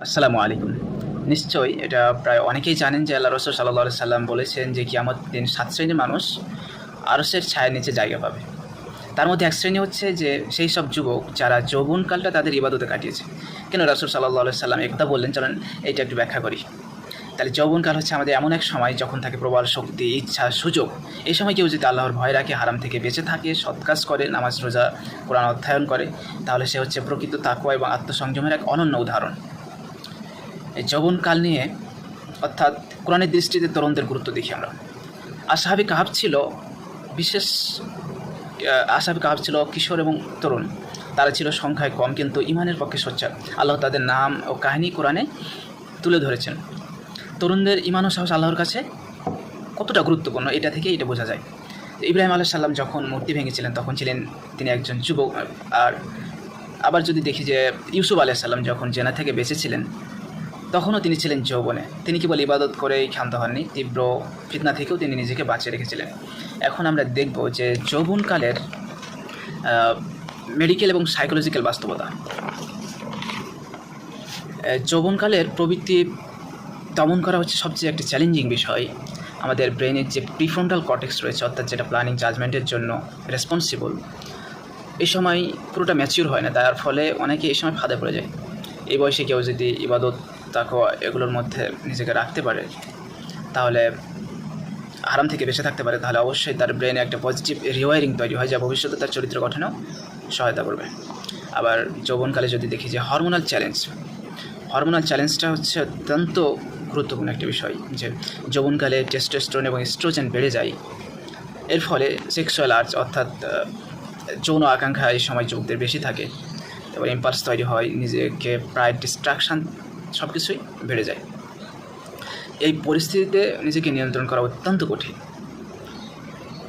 আসসালামু আলাইকুম। নিশ্চয়ই এটা প্রায় অনেকেই জানেন যে আল্লাহ রসুল সাল্লাল্লাহু আলাইহি সাল্লাম বলেছেন যে কিয়ামত দিন ৭ শ্রেণীর মানুষ আরশের ছায়ার নিচে জায়গা পাবে। তার মধ্যে এক শ্রেণী হচ্ছে যে সেই সব যুবক যারা যৌবনকালটা তাদের ইবাদতে কাটিয়েছে। কেন রাসূল সাল্লাল্লাহু আলাইহি সাল্লাম এই কথা বললেন, চলেন এইটা একটু ব্যাখ্যা করি। তাহলে যৌবনকাল হচ্ছে আমাদের এমন এক সময় যখন থাকে প্রবল শক্তি, ইচ্ছা, সুযোগ। এই সময় কেউ যদি আল্লাহর ভয় রাখে, হারাম থেকে বেঁচে থাকে, সৎ কাজ করে, নামাজ, রোজা, কোরআন অধ্যয়ন করে, তাহলে সে হচ্ছে প্রকৃত তাকওয়া এবং আত্মসংযমের এক অনন্য উদাহরণ। এই যৌবনকাল নিয়ে অর্থাৎ কোরআনের দৃষ্টিতে তরুণদের গুরুত্ব দেখি আমরা। আসহাবে কাহাফ ছিল বিশেষ আসহাবে কাহাফ ছিল কিশোর এবং তরুণ। তারা ছিল সংখ্যায় কম কিন্তু ইমানের পক্ষে সোচ্চার। আল্লাহ তাদের নাম ও কাহিনী কোরআনে তুলে ধরেছেন। তরুণদের ইমান ও সাহস আল্লাহর কাছে কতটা গুরুত্বপূর্ণ এটা থেকে এটা বোঝা যায়। ইব্রাহিম আলাইহিস সালাম যখন মূর্তি ভেঙেছিলেন তখন ছিলেন তিনি একজন যুবক। আর আবার যদি দেখি যে ইউসুফ আলাইহিস সালাম যখন জেনা থেকে বেঁচেছিলেন তখনও তিনি ছিলেন যৌবনে। তিনি কেবল ইবাদত করেই ক্ষান্ত হননি, তীব্র ফিতনা থেকেও তিনি নিজেকে বাঁচিয়ে রেখেছিলেন। এখন আমরা দেখব যে যৌবনকালের মেডিকেল এবং সাইকোলজিক্যাল বাস্তবতা। যৌবনকালের প্রবৃত্তি দমন করা হচ্ছে সবচেয়ে একটি চ্যালেঞ্জিং বিষয়। আমাদের ব্রেনের যে প্রিফ্রন্টাল কর্টেক্স রয়েছে, অর্থাৎ যেটা প্ল্যানিং জাজমেন্টের জন্য রেসপন্সিবল, এই সময় পুরোটা ম্যাচিউর হয় না। তার ফলে অনেকে এই সময় ফাঁদে পড়ে যায়। এই বয়সে কেউ যদি ইবাদত, তাকওয়া এগুলোর মধ্যে নিজেকে রাখতে পারে, তাহলে হারাম থেকে বেঁচে থাকতে পারে, তাহলে অবশ্যই তার ব্রেনে একটা পজিটিভ রিওয়ারিং তৈরি হয় যা ভবিষ্যতে তার চরিত্র গঠনেও সহায়তা করবে। আবার যৌবনকালে যদি দেখি যে হরমোনাল চ্যালেঞ্জটা হচ্ছে অত্যন্ত গুরুত্বপূর্ণ একটা বিষয়। যে যৌবনকালে টেস্টোস্টেরন এবং এস্ট্রোজেন বেড়ে যায়। এর ফলে সেক্সুয়াল আর্জ অর্থাৎ যৌন আকাঙ্ক্ষা এই সময় যুবকদের বেশি থাকে। তারপর ইম্পালস তৈরি হয়, নিজেকে প্রায় ডিস্ট্রাকশান সব কিছুই বেড়ে যায়। এই পরিস্থিতিতে নিজেকে নিয়ন্ত্রণ করা অত্যন্ত কঠিন।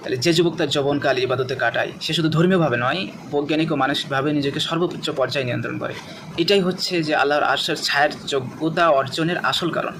তাহলে যে যুবক তার যৌবনকাল ইবাদতে কাটায়, সে শুধু ধর্মীয়ভাবে নয়, বৈজ্ঞানিক ও মানসিকভাবে নিজেকে সর্বোচ্চ পর্যায়ে নিয়ন্ত্রণ করে। এটাই হচ্ছে যে আল্লাহর আরশের ছায়ার যোগ্যতা অর্জনের আসল কারণ।